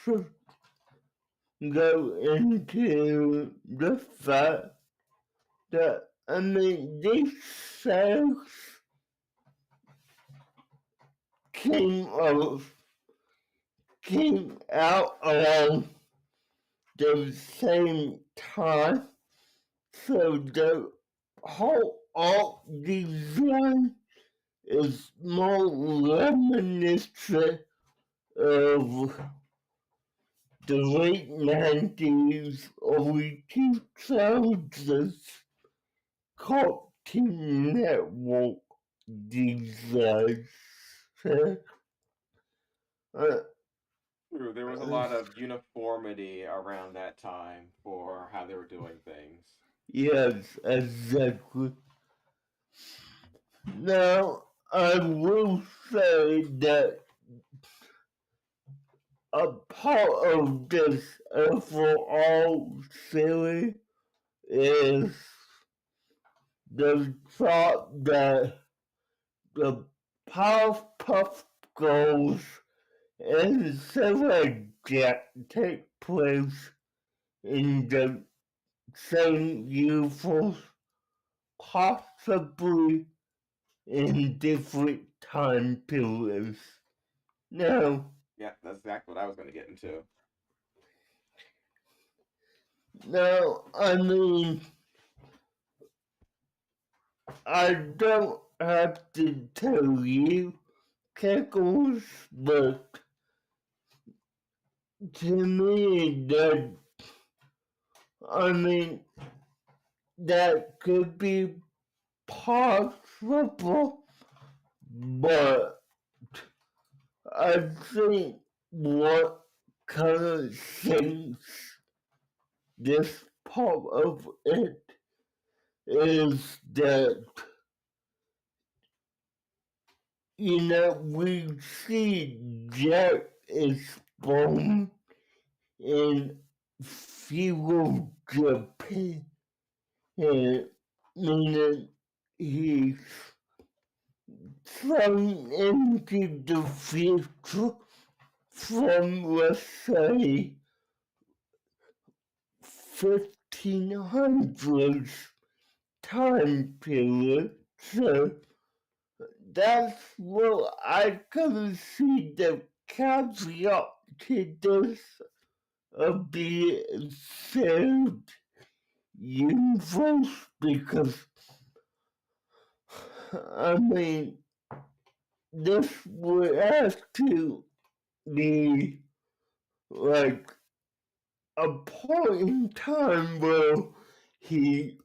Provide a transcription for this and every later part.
also go into the fact that, these sales came out, came out around the same time, so the whole art design is more reminiscent of the late 90s, early 2000s Cartoon Network design. Uh, True, there was a lot of uniformity around that time for how they were doing things. yes, exactly. Now, I will say that a part of this overall series is the thought that the Powerpuff Girls and Sarah Jack take place in the same universe, possibly in different time periods. Now, Yeah, that's exactly what I was going to get into. now, I don't have to tell you, Kekos, but to me, I mean, that could be possible, but I think what kind of sinks this part of it is that, we see Jack is born in feudal Japan, meaning he's thrown into the future from, let's say, 1500s time period. So that's what I can see the caveat to this being shared universe, because I mean this would have to be like a point in time where he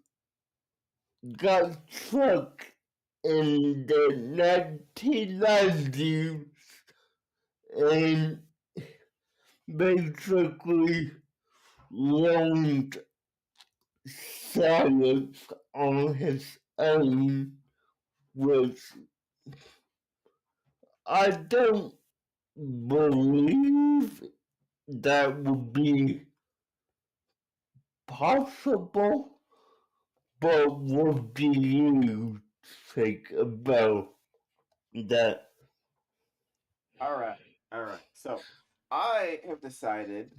got stuck in the 1990s and basically learned science on his own, which I don't believe that would be possible. But what do you think about that? All right, all right. So I have decided,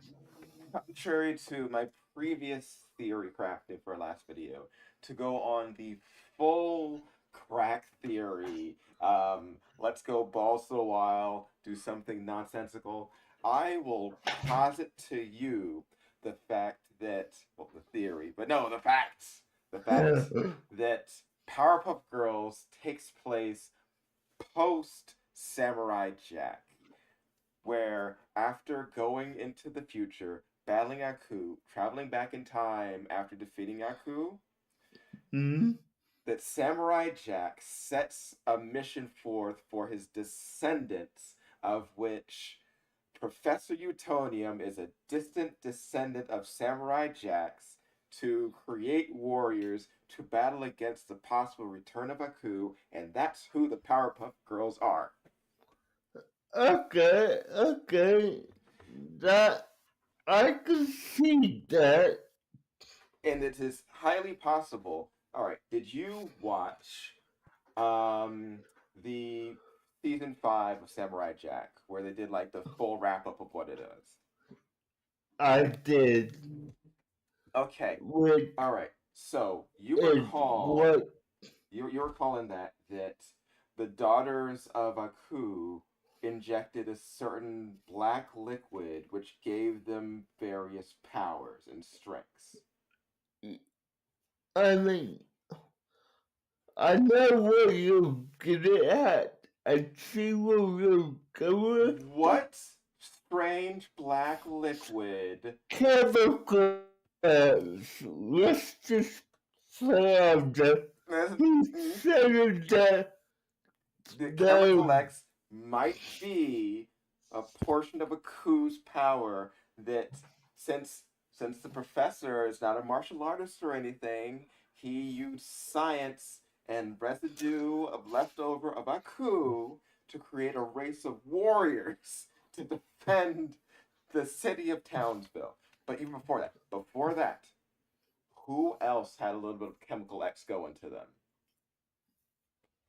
contrary to my previous theory crafted for last video, to go on the full crack theory. Let's go balls to the wall, do something nonsensical. I will posit to you the fact that, well, the theory, but no, the fact that Powerpuff Girls takes place post Samurai Jack, where after going into the future, battling Aku, traveling back in time after defeating Aku, Hmm? that Samurai Jack sets a mission forth for his descendants, of which Professor Utonium is a distant descendant of Samurai Jack's, to create warriors to battle against the possible return of Aku, and that's who the Powerpuff Girls are. Okay, okay. That I can see that. And it is highly possible. All right, did you watch the season 5 of Samurai Jack, where they did like the full wrap up of what it is? I did. Okay. Which All right. So you is recall what you're recalling that the daughters of Aku injected a certain black liquid which gave them various powers and strengths. I mean. I know where you're getting at. I see where you're going. What strange black liquid? Chemicals. Let's just say The he said that Chemical the X might be a portion of Aku's power that since since the professor is not a martial artist or anything, he used science and residue of leftover of Aku to create a race of warriors to defend the city of Townsville. But even before that, who else had a little bit of chemical X going to them?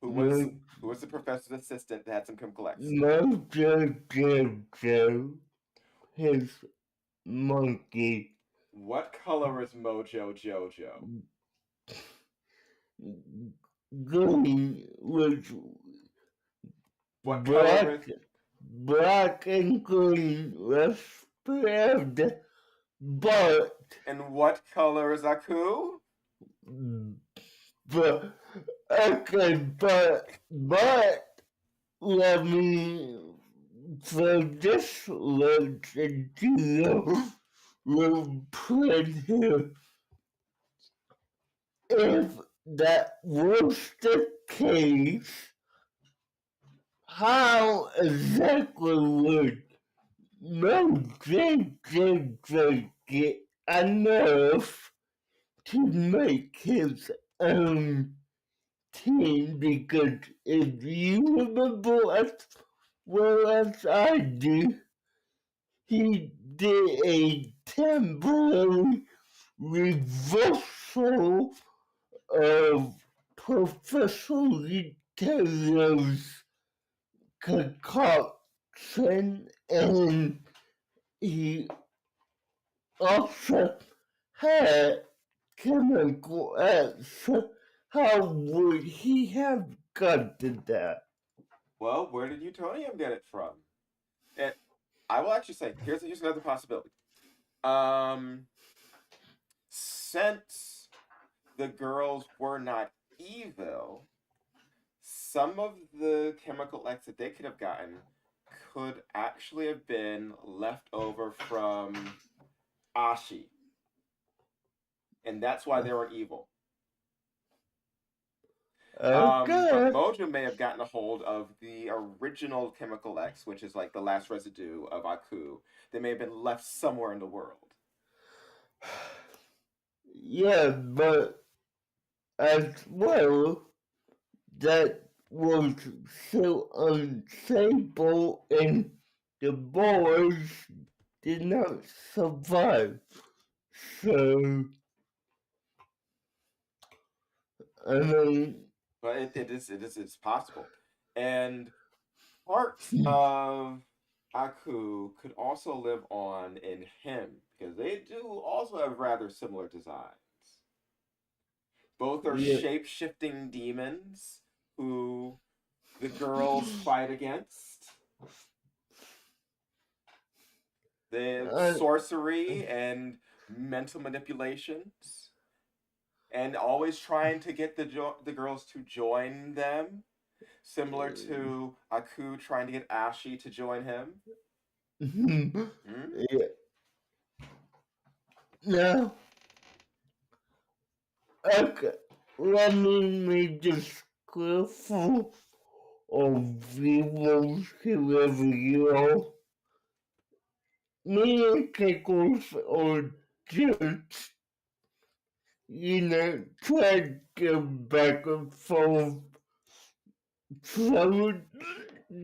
Who was no who was the professor's assistant that had some chemical X? Mojo, his monkey, What color is Mojo Jojo? green was What color is black and green was spread, but and what color is Aku? but okay, but let me for this legend will put here if that was the case, how exactly would no JJ get enough to make his own team? Because if you remember as well as I do, he did a temporary reversal of Professor Litaro's concoction, and he also had chemical X. How would he have gotten that? Well, where did Utonium get it from? And I will actually say, here's another possibility. Since the girls were not evil, some of the chemical X that they could have gotten could actually have been left over from Ashi. And that's why they were evil. But Okay. Mojo may have gotten a hold of the original chemical X, which is like the last residue of Aku. They may have been left somewhere in the world. Yeah, but as well, that was so unstable and the boys did not survive. So, I mean, But it's possible. And parts of Aku could also live on in him because they do also have rather similar designs. Both are yeah, shape shifting demons who the girls fight against. They have I, sorcery and mental manipulations, and always trying to get the girls to join them, similar to Aku trying to get Ashi to join him. Hmm? yeah. Now, okay, let me just careful of viewers, whoever you are. Me and Pickles are just, try to go back and forth, throwing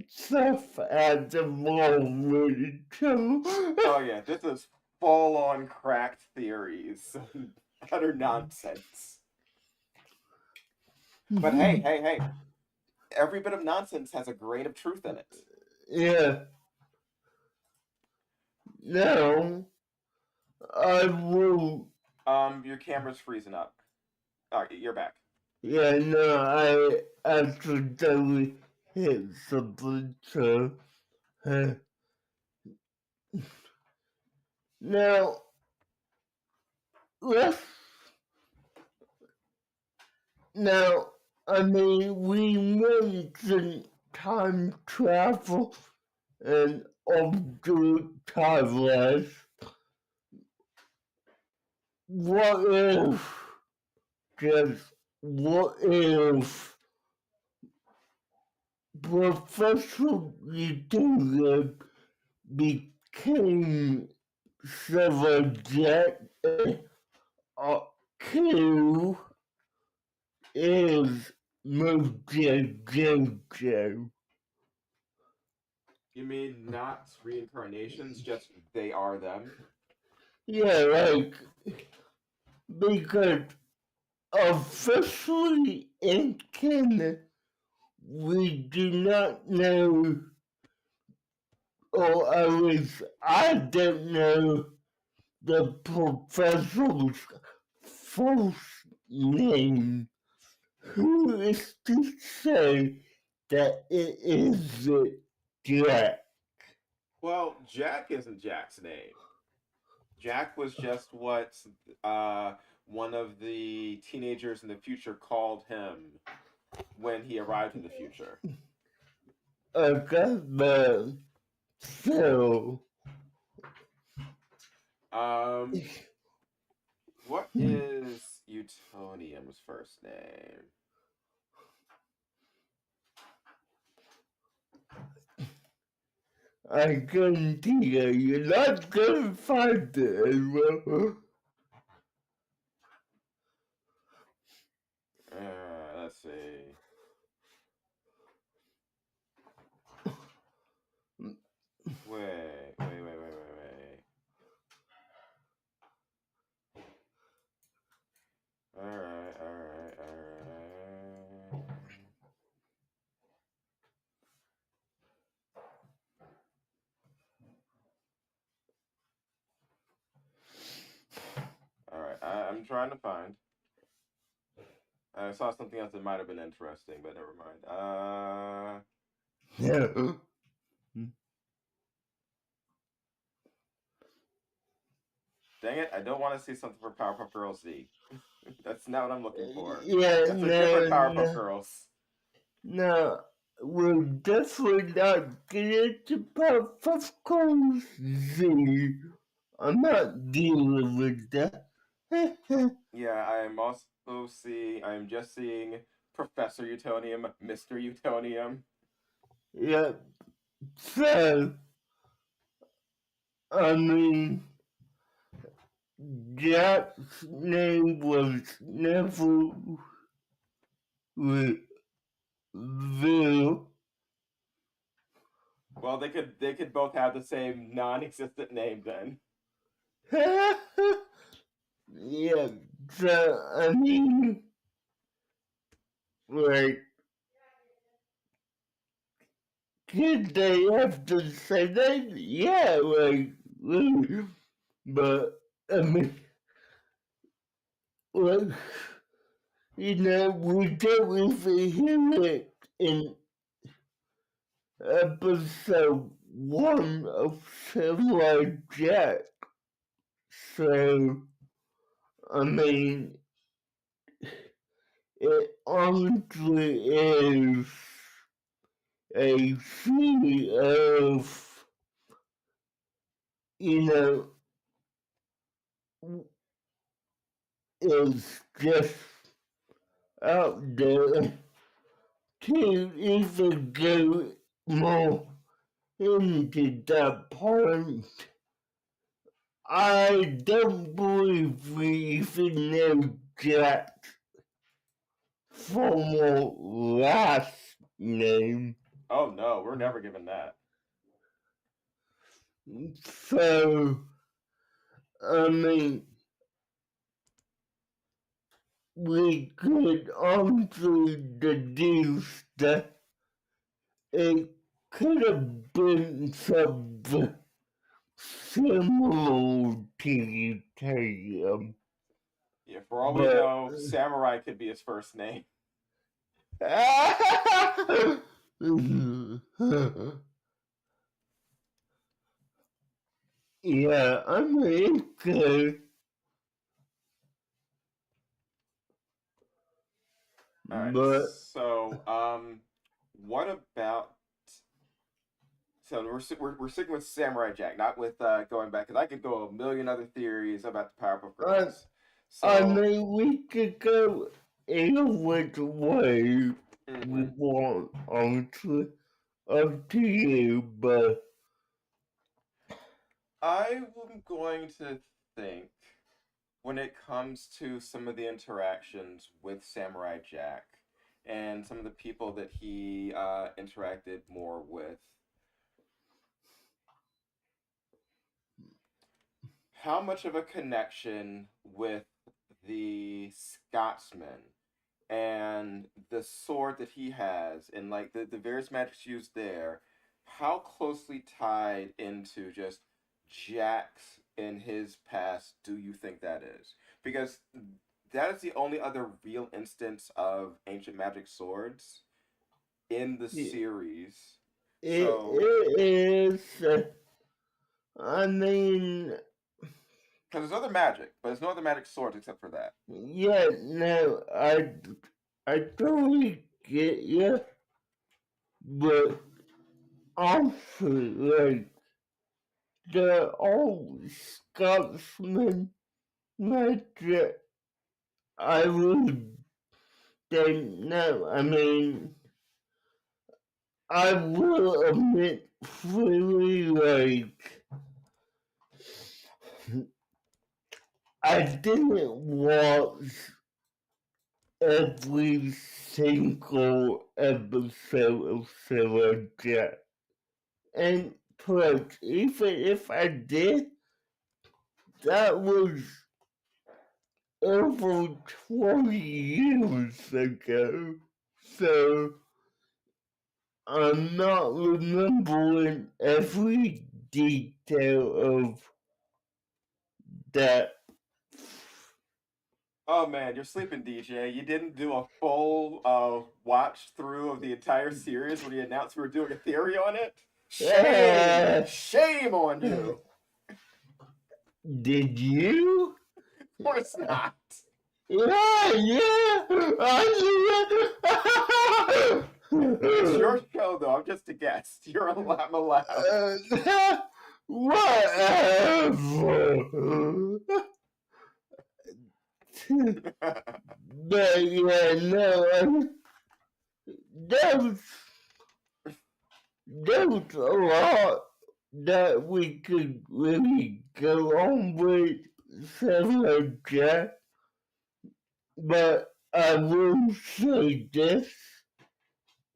stuff at the wall with each other. Oh yeah, this is full on cracked theories, utter nonsense. But hey, every bit of nonsense has a grain of truth in it. Yeah. Now, I will. Your camera's freezing up. Alright, you're back. Yeah, no, I accidentally hit something, so. Now, let's. Now, I mean, we mentioned time travel and alternate timelines. What if, just what if Professor Utopian became Silver Jet Q is Mojo Jojo? You mean not reincarnations, just they are them? Yeah, like, because officially in canon, we do not know, or at least I don't know, the professor's false name. Who is to say that it isn't Jack? Well, Jack isn't Jack's name. Jack was just what one of the teenagers in the future called him when he arrived in the future. Okay, but so. What is Utonium's first name? I guarantee you, you're not gonna find it as well. Let's see. Wait. Alright. Alright, I'm trying to find. I saw something else that might have been interesting, but never mind. Yeah. Dang it, I don't want to see something for Powerpuff Girls Z. That's not what I'm looking for. Yeah, That's a different Powerpuff Girls. No, we're definitely not getting to Powerpuff Girls Z. I'm not dealing with that. Yeah, I'm just seeing Professor Utonium, Mr. Utonium. Yeah, so, I mean, Jack's name was never revealed. Well, they could both have the same non-existent name then. Yeah, so, I mean, like, did they have to say that? Yeah, like, but, I mean, like, you know, we don't even hear it in episode 1 of Samurai Jack. So, I mean, it honestly is a feat of, you know, it's just out there to even go more into that point. I don't believe we even know Jack's formal last name. Oh no, we're never given that. So, I mean, we could also deduce that it could have been some similar to Tatum. Yeah, for all we know, Samurai could be his first name. Yeah, I mean, good. All right. But So, what about? So we're sticking with Samurai Jack, not with going back, because I could go a million other theories about the Powerpuff Girls. I So mean, we could go either which way we mhm. want, honestly. Up to you, but I'm going to think when it comes to some of the interactions with Samurai Jack and some of the people that he interacted more with, how much of a connection with the Scotsman and the sword that he has and like the various magics used there, how closely tied into just Jax in his past do you think that is? Because that is the only other real instance of ancient magic swords in the series. So it is. I mean, because there's other magic, but there's no other magic swords except for that. yeah, no, I totally get you, but also, like, the old Scotsman magic, I would think no. I mean, I will admit freely, like, I didn't watch every single episode of Sarah Jack. And plus, even if I did, that was over 20 years ago. So I'm not remembering every detail of that. Oh man, you're sleeping, DJ. You didn't do a full watch through of the entire series when you announced we were doing a theory on it? Shame! Shame on you! Did you? Of course not. Yeah. It's your show, though. I'm just a guest. I'm allowed. Whatever. But yeah, no, there's a lot that we could really go on with Sarah Jack, but I will say this,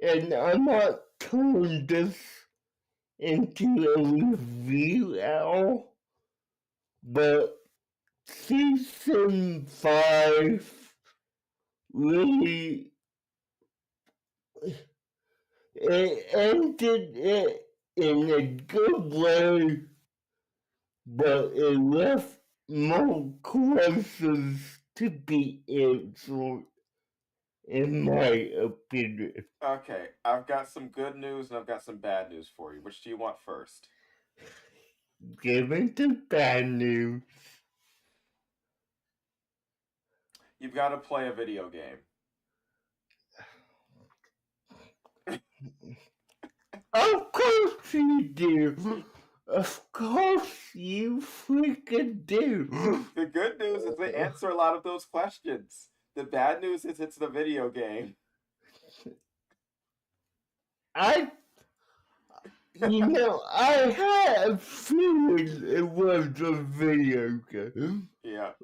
and I'm not turning this into a review at all, but season 5 really it ended it in a good way, but it left more questions to be answered, in my opinion. Okay, I've got some good news and I've got some bad news for you. Which do you want first? Given the bad news. You've got to play a video game. Of course you do. Of course you freaking do. The good news is they answer a lot of those questions. The bad news is it's the video game. I had a feeling it was a video game. Yeah.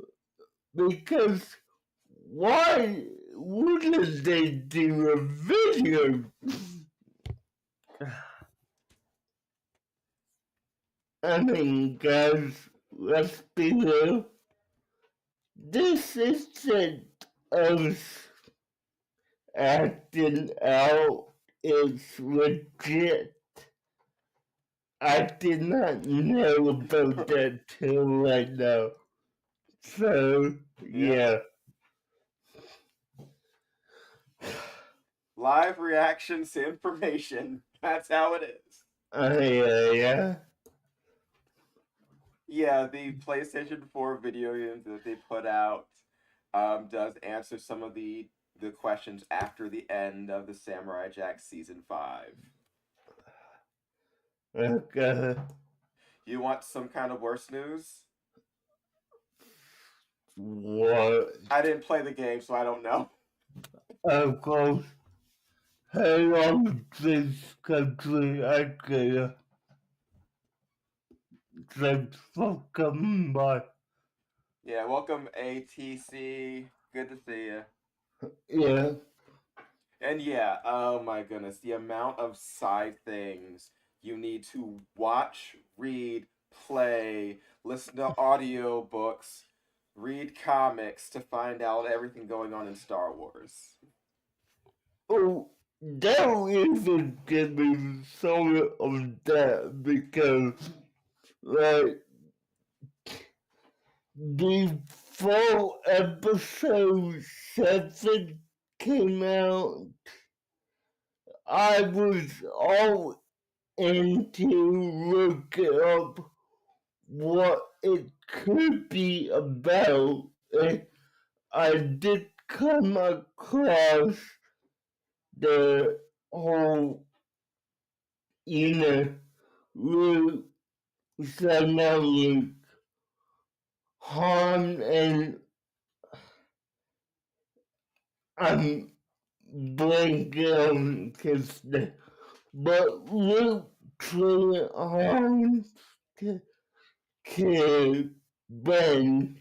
Because why wouldn't they do a video? I mean, guys, let's be real. This isn't us acting out. It's legit. I did not know about that till right now. So, yeah. Live reactions to information. That's how it is. Yeah. Yeah, the PlayStation 4 video games that they put out does answer some of the questions after the end of the Samurai Jack Season 5. Okay. You want some kind of worse news? What? I didn't play the game, so I don't know. Of course. How long this country Ikea? Thanks for coming by. Yeah, welcome ATC. Good to see you. Yeah. And yeah, oh my goodness, the amount of side things you need to watch, read, play, listen to audiobooks, read comics to find out everything going on in Star Wars. Oh, don't even give me some of that because, like, before episode 7 came out, I was all into looking up what it could be about, and I did come across the whole, Luke, Luke, Han, and I'm blanking on his name, but Luke trained Han to bend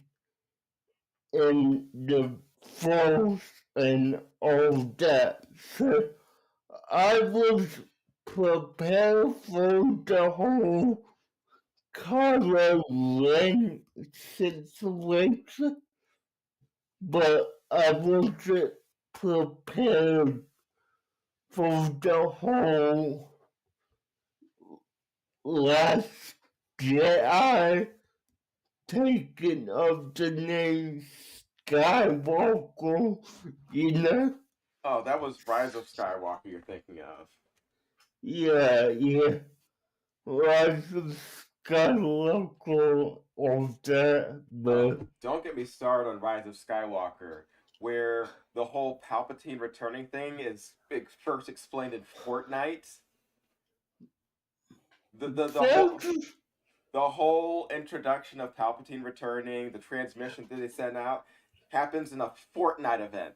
in the Force and all that. So I was prepared for the whole Kylo Ren situation, but I wasn't prepared for the whole Last Jedi taking of the name Skywalker, Oh, that was Rise of Skywalker you're thinking of. Yeah. Rise of Skywalker of that, but Don't get me started on Rise of Skywalker, where the whole Palpatine returning thing is first explained in Fortnite. The whole introduction of Palpatine returning, the transmission that they send out, happens in a Fortnite event.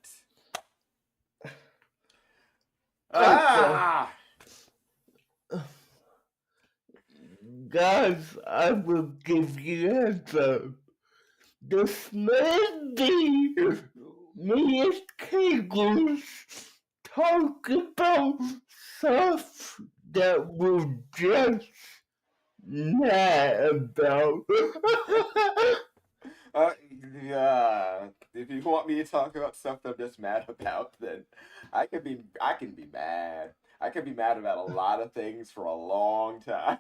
Ah! Guys, I will give you a heads up. This may be me and Kegels talk about stuff that we're just mad about. Yeah. If you want me to talk about stuff that I'm just mad about, then I can be mad. I can be mad about a lot of things for a long time.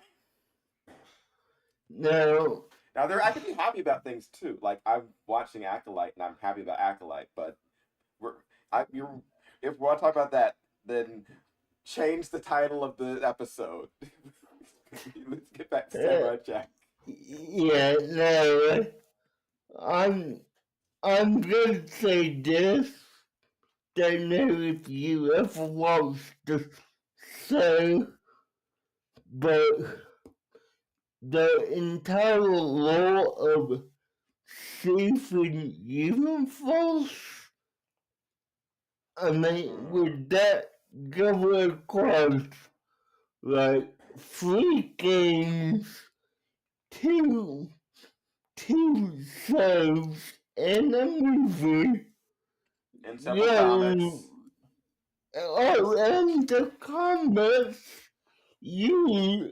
No. Now I can be happy about things too. Like I'm watching Acolyte and I'm happy about Acolyte, but if we want to talk about that, then change the title of the episode. Let's get back to Samurai Jack. Yeah, no. I'm gonna say this. Don't know if you ever watched the show, but the entire lore of Steven Universe, I mean, with that go across like 3 games, 2 shows, and a movie. And several comics. Oh, and the comics, you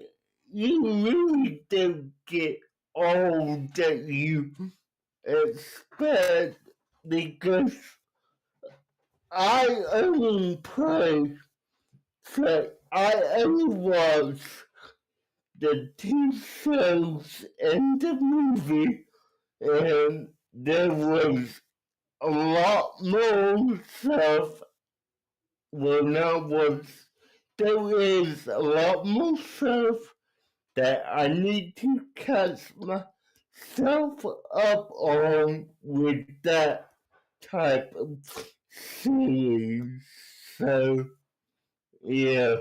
really don't get all that you expect because I only play, so I only watch the two shows and the movie, and there was a lot more stuff. Well, not was. There is a lot more stuff that I need to catch myself up on with that type of series. So, yeah.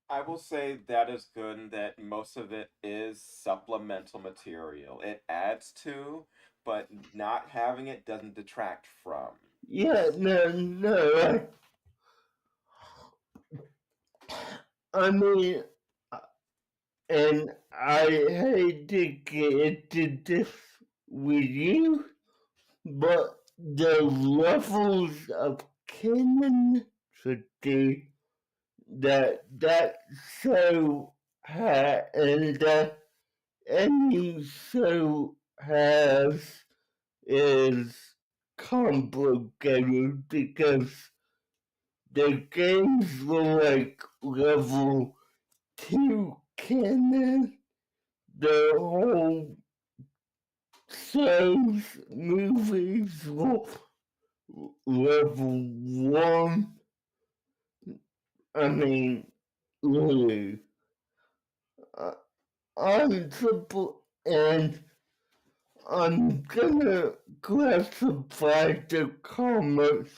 I will say that is good and that most of it is supplemental material. It adds to, but not having it doesn't detract from. Yeah, no. I mean, and I hate to get into this with you, but the levels of canonicity that show had and that any show has is complicated because the games were like level 2 canon, the whole shows, movies were level 1. I mean, really. Uh, I'm triple, and I'm gonna classify the comics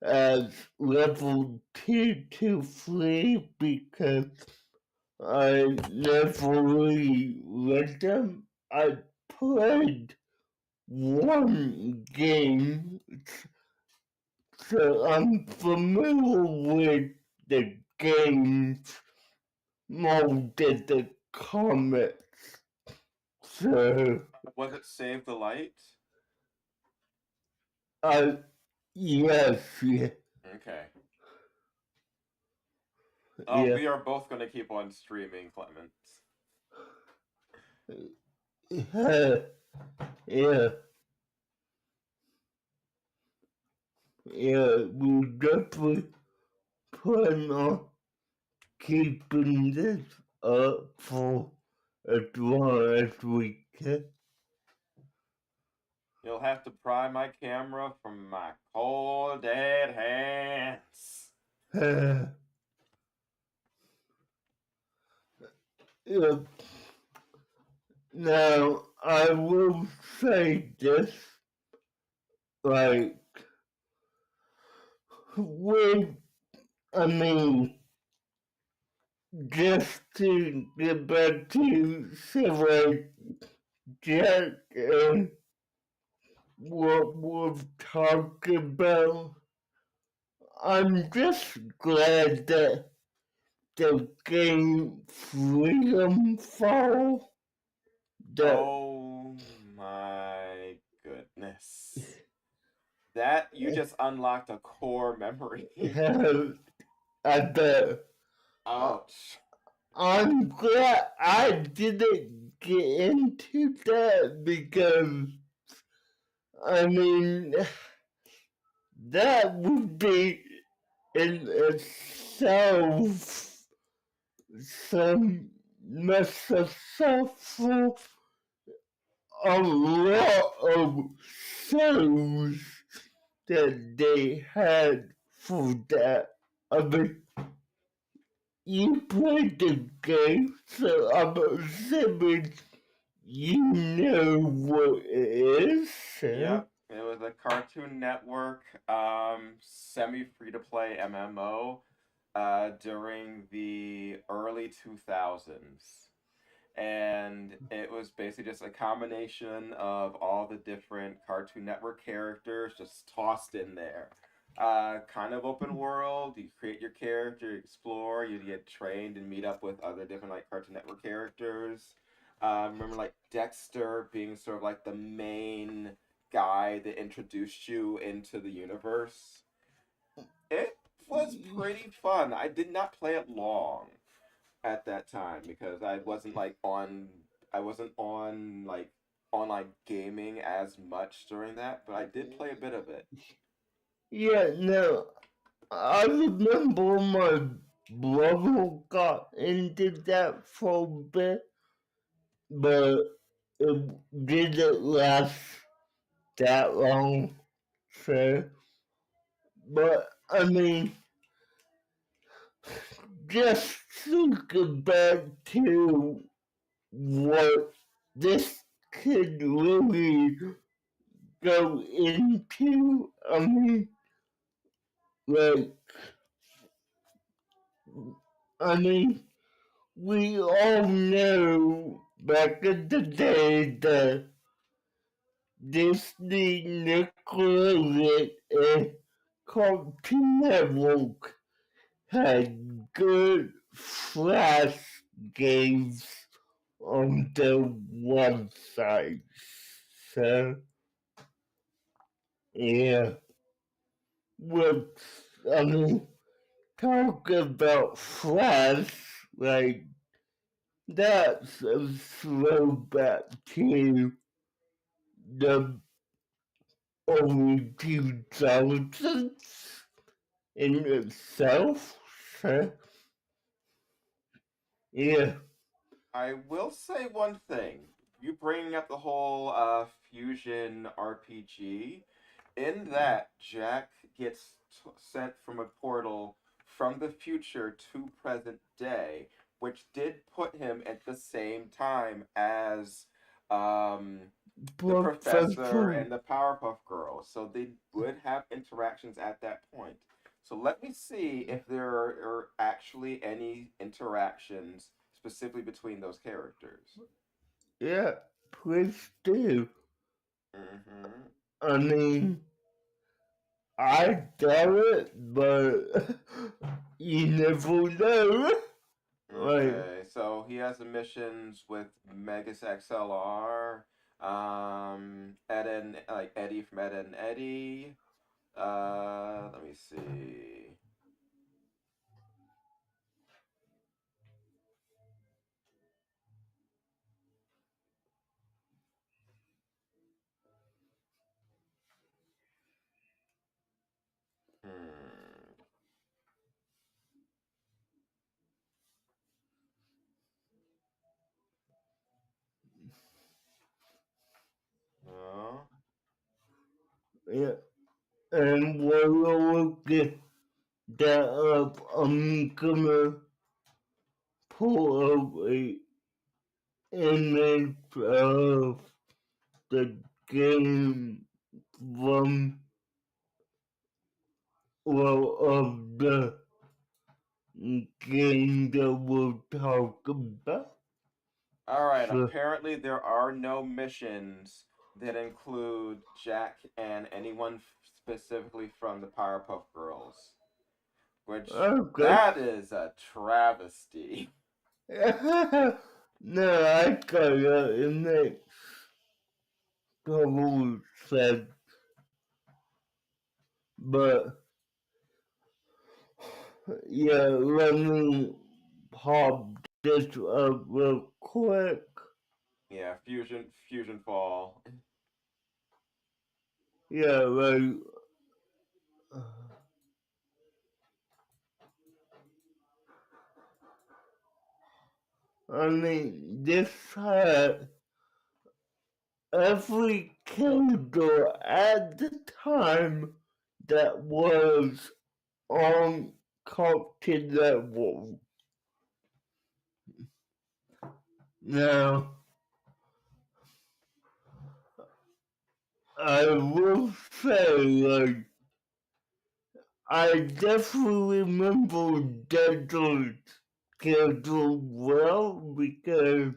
as level 2 to 3 because I never really read them. I played one game, so I'm familiar with the games more than the comics. So, Was it Save the Light? yes, yeah. Okay. Yeah. We are both going to keep on streaming, Clements. Yeah. Yeah, we definitely plan on keeping this up for as long as we can. You'll have to pry my camera from my cold dead hands. Yeah. Now, I will say this, like, with, I mean, just to get back to Sarah Jack and what we've talked about, I'm just glad that the game Freedom Fall. Oh my goodness. That, you just unlocked a core memory. I bet. Ouch. I'm glad I didn't get into that because, I mean, that would be in itself some necessary a lot of shows that they had for that. I mean, you played the game, so I'm assuming you know what it is. Yep, it was a Cartoon Network semi-free-to-play MMO during the early 2000s. And it was basically just a combination of all the different Cartoon Network characters just tossed in there. Kind of open world. You create your character, you explore, you get trained and meet up with other different like Cartoon Network characters. Remember like Dexter being sort of like the main guy that introduced you into the universe. It was pretty fun. I did not play it long at that time because I wasn't on like online gaming as much during that, but I did play a bit of it. Yeah, no, I remember my Marvel got into that for a bit, but it didn't last that long. So, but I mean, just think back to what this could really go into. I mean, like, we all know back in the day that Disney, Nickelodeon, and Cartoon Network had good Flash games on their website. So, yeah, with, I mean, talk about Flash, like, that's a throwback to the early 2000s in itself. So, yeah. I will say one thing. You bringing up the whole fusion RPG. In that, Jack gets sent from a portal from the future to present day, which did put him at the same time as um, the professor Professor. and the Powerpuff Girls. So they would have interactions at that point. So let me see if there are actually any interactions specifically between those characters. Yeah, please do. Mm-hmm. I mean, I doubt it, but you never know. Like, Okay, so he has the missions with Megas XLR, Ed and like Eddie from Ed and Eddie. Let me see. Hmm. No. yeah, and while you're looking that up, I'm gonna pull up a image of the game from, well, of the game that we're talking about. All right. So, Apparently, there are no missions that include Jack and anyone specifically from the Powerpuff Girls, which okay. that is a travesty. No, I got it. It makes total sense. But, yeah, let me pop this up real quick. Yeah, Fusion Fall. Yeah, like, I mean, this had every character at the time that was on Cartoon Network. Now, I will say, like, I definitely remember Deadwood schedule well because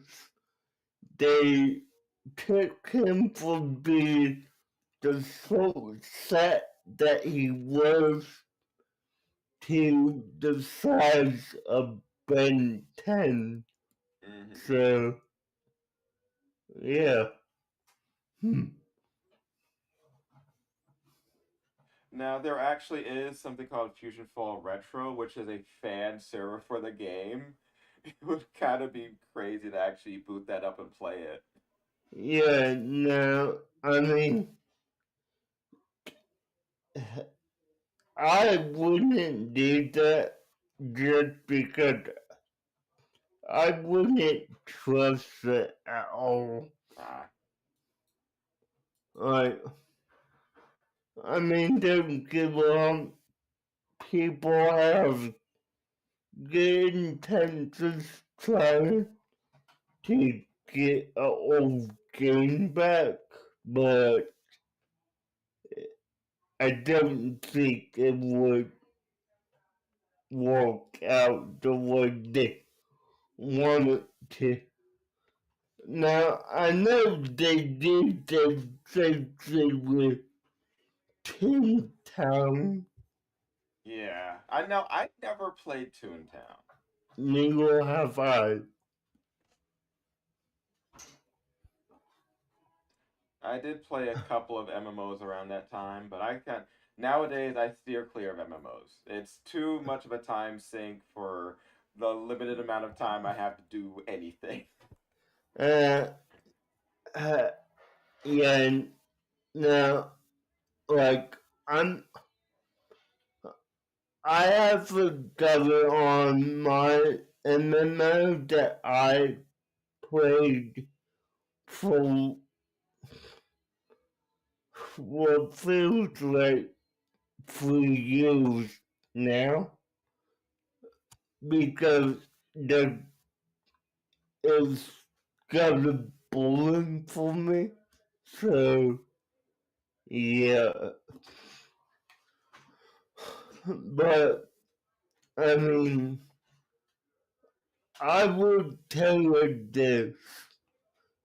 they took him from being the short set that he was to the size of Ben 10. Hmm. So, yeah. Hmm. Now, there actually is something called Fusion Fall Retro, which is a fan server for the game. It would kind of be crazy to actually boot that up and play it. Yeah, no, I mean, I wouldn't do that just because I wouldn't trust it at all. Like, I mean, don't get me wrong, people have good intentions trying to get an old game back, but I don't think it would work out the way they want it to. Now, I know they did the same thing with Toontown. Yeah, I know. I never played Toontown. Neither have I. I did play a couple of MMOs around that time, but I can't. Nowadays, I steer clear of MMOs. It's too much of a time sink for the limited amount of time I have to do anything. Uh, yeah, now, like, I have forgotten on my MMO that I played for what feels like 3 years now, because it's gotten boring for me. So, yeah. But, I mean, I would tell you this.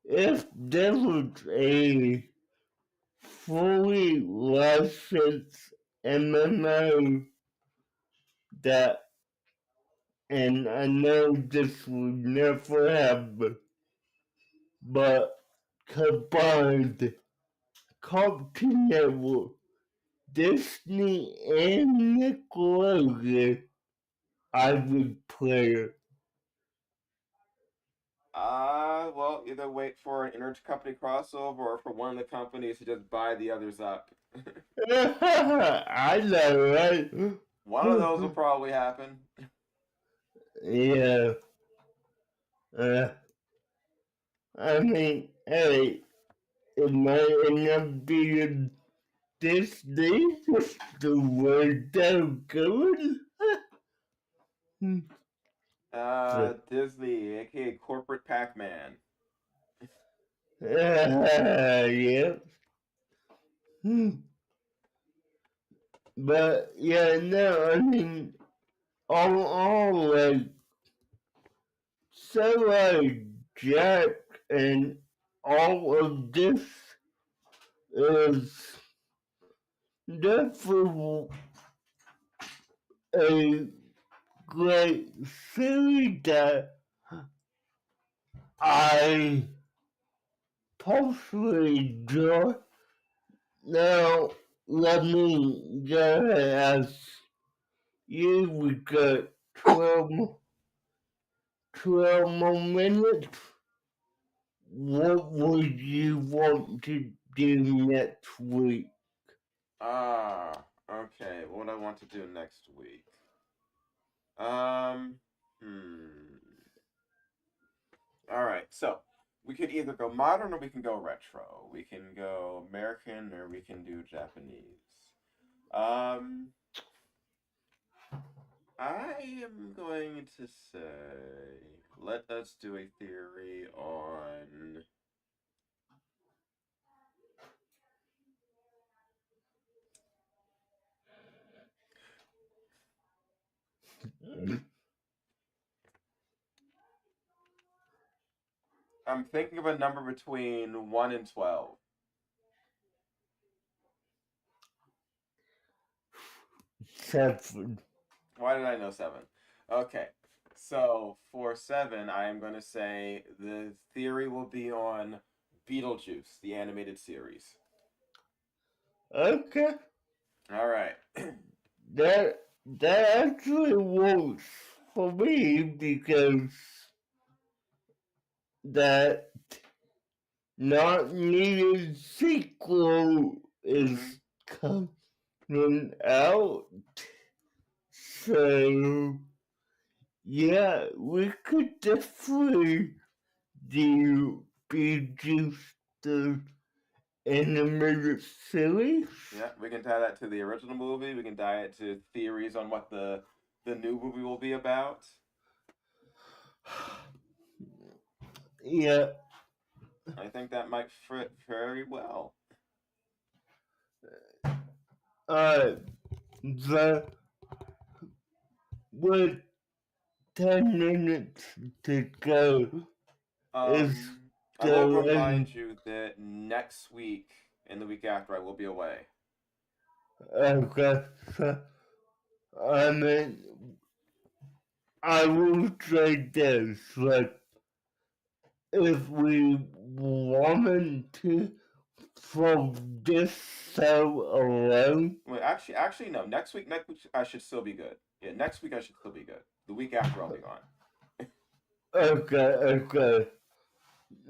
If there was a fully licensed MMO that, and I know this would never happen, but combined Cartoon Network, Disney, and Nickelodeon, I would play it. Well, either wait for an intercompany crossover or for one of the companies to just buy the others up. I know, right? One of those will probably happen. Yeah. I mean, hey, it might end up being Disney, the word they're going. Disney, aka Corporate Pac-Man. Yeah. But yeah, no, I mean, all like, so like Jack and all of this is definitely a great series that I personally enjoy. Now, let me go ahead and ask you. We got 12 more minutes. What would you want to do next week? Okay. What do I want to do next week? Um, All right. So we could either go modern or we can go retro. We can go American or we can do Japanese. Um, I am going to say, let us do a theory on. I'm thinking of a number between 1 and 12. 7. Why did I know 7? Okay. So for 7, I am going to say the theory will be on Beetlejuice, the animated series. Okay. All right. That actually works for me because that not needed sequel is coming out. So animated series. Yeah, we can tie that to the original movie. We can tie it to theories on what the new movie will be about. Yeah. I think that might fit very well. With 10 minutes to go, is I will remind you that next week and the week after I will be away. Okay, so, I mean, I will say this, like, if we wanted to from this show alone. Wait, actually, no. Next week, I should still be good. Yeah, next week I should still be good. The week after, I'll be gone. Okay.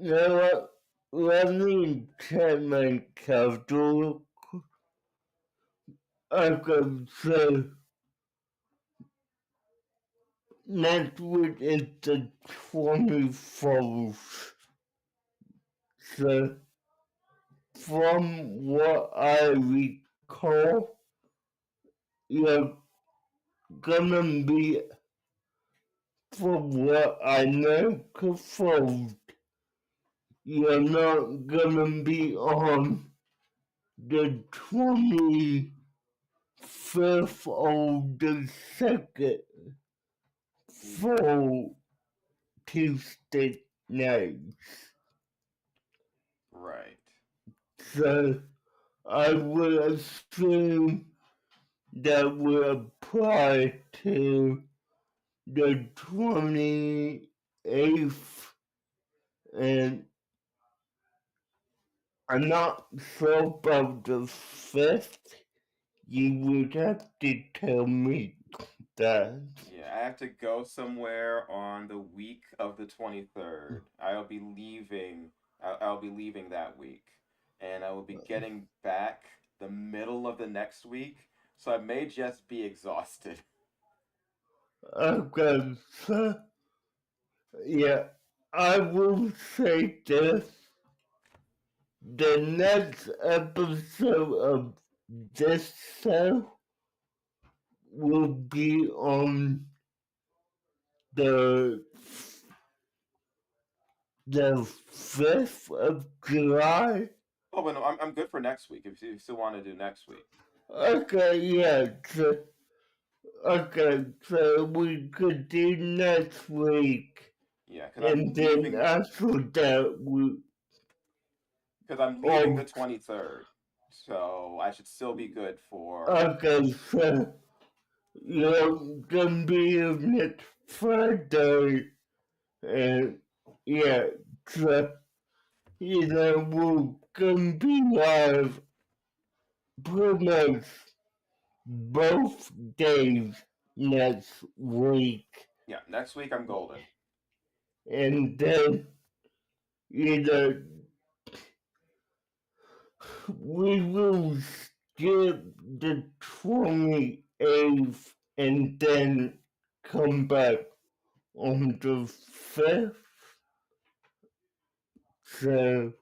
You know what? Let me check my calendar. Okay, so next week is the 24th. So, from what I recall, you're gonna be, from what I know, confirmed, you're not gonna be on the 25th of the 2nd for Tuesday nights. Right. So I would assume that would apply to the 28th, and I'm not sure about the 5th. You would have to tell me that. Yeah, I have to go somewhere on the week of the 23rd. I'll be leaving. I'll be leaving that week, and I will be getting back the middle of the next week. So I may just be exhausted. Okay, so yeah, I will say this. The next episode of this show will be on the 5th of July. Oh, but no, I'm good for next week. If you still want to do next week. Okay, yeah. So we could do next week. Yeah, because I'm leaving. After that, because I'm leaving the 23rd, so I should still be good for. Okay, so you're gonna be next Friday, and yeah, so we're gonna be live pretty much both days next week. Yeah, next week I'm golden. And then, we will skip the 28th and then come back on the 5th. So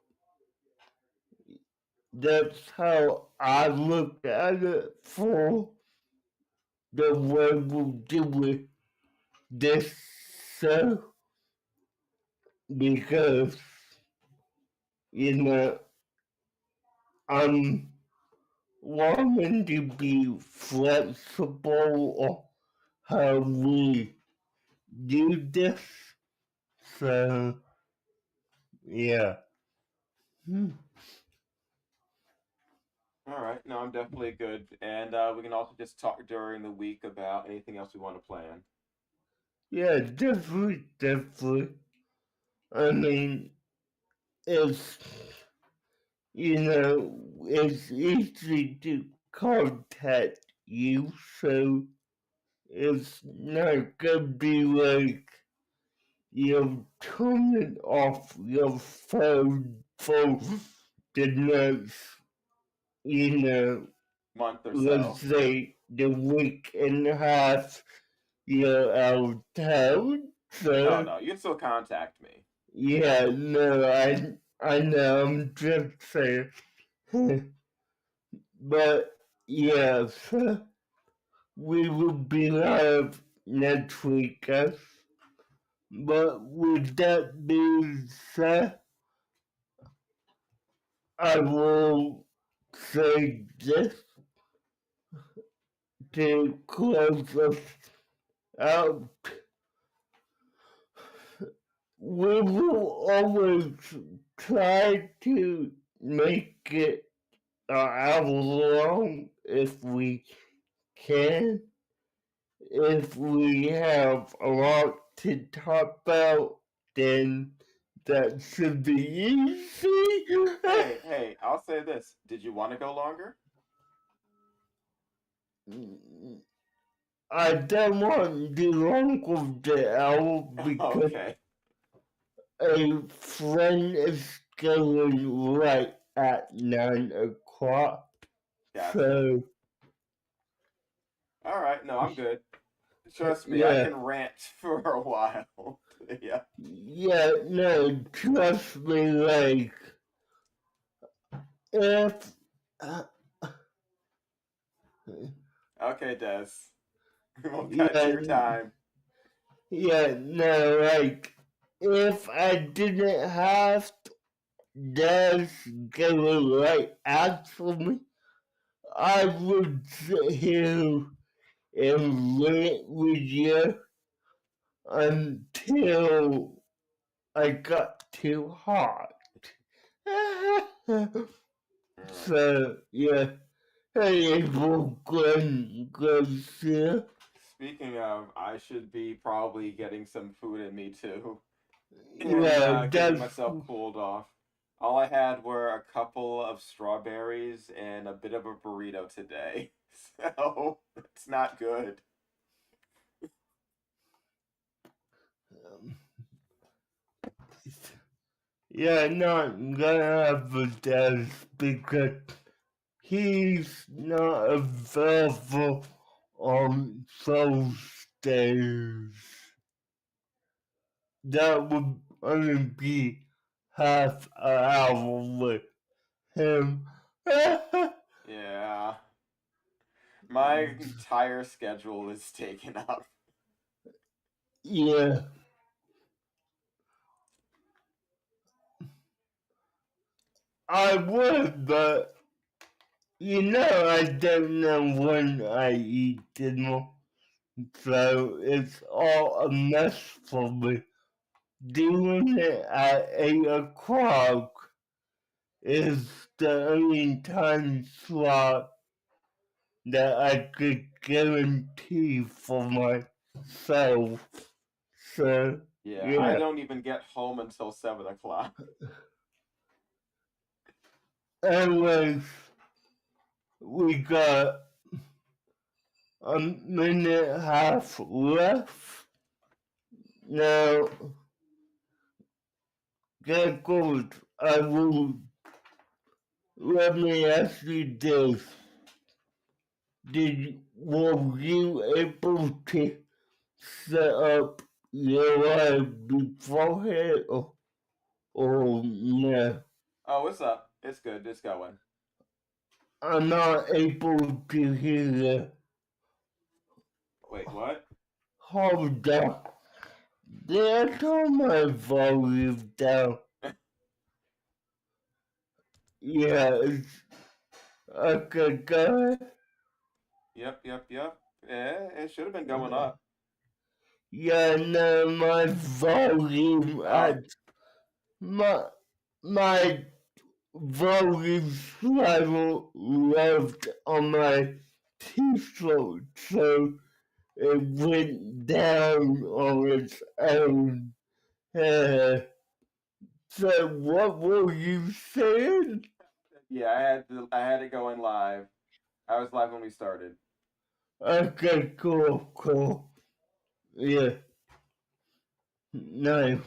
that's how I look at it for the way we'll do it this show, because I'm wanting to be flexible on how we do this. So yeah. All right, no, I'm definitely good, and we can also just talk during the week about anything else we want to plan. Yeah, definitely. I mean, it's it's easy to contact you, so it's not gonna be like you're turning off your phone for the next, month or so. Let's say the week and a half you're out of town. So no, you can still contact me. Yeah, no, I know. I'm just saying. But yeah, so we will be live next week, guys. But with that being said, I will say this to close us out. We will always try to make it an hour long if we can. If we have a lot to talk about, then that should be easy. Hey, I'll say this. Did you want to go longer? I don't want to long the hour because Okay. a friend is going right at 9 o'clock. Gotcha. So, All right. No, I'm good. Trust me, I yeah. can rant for a while. Yeah. Yeah, no, trust me, like, if. Okay, Des. We'll cut Yeah, your time. yeah, no, like, if I didn't have Des going right after me, I would sit here and rant with you until I got too hot. So, yeah. Hey, April, Glenn, Speaking of, I should be probably getting some food in me too. And yeah, getting that's, myself cooled off. All I had were a couple of strawberries and a bit of a burrito today. So it's not good. yeah, not gonna have a Des because he's not available on those days. That would only be half an hour with him. Yeah. My entire schedule is taken up. Yeah. I would, but I don't know when I eat dinner, so it's all a mess for me. Doing it at 8 o'clock is the only time slot that I could guarantee for myself. So, Yeah, I yeah. don't even get home until 7 o'clock. Anyways, we got a minute and a half left. Now, get good. Let me ask you this. Were you able to set up your live beforehand or no? Oh, what's up? It's good. It's going. I'm not able to hear you. Wait, what? Hold on. Did I turn my volume down? Yeah, okay, go ahead. Yep. Yeah, it should have been going up. Yeah, no, my volume Oh, my my volume slider left on my t-shirt, so it went down on its own. Uh, so what were you saying? yeah, I had it going live. I was live when we started. Okay, cool. Yeah, nice.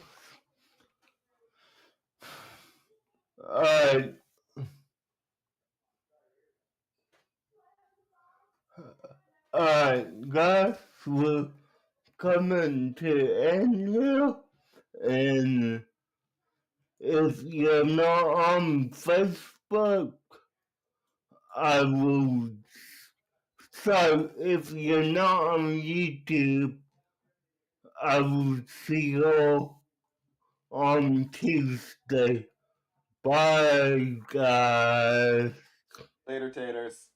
Alright, guys, we're coming to end here, and if you're not on Facebook, I will. So if you're not on YouTube, I will see you on Tuesday. Bye, guys. Later, taters.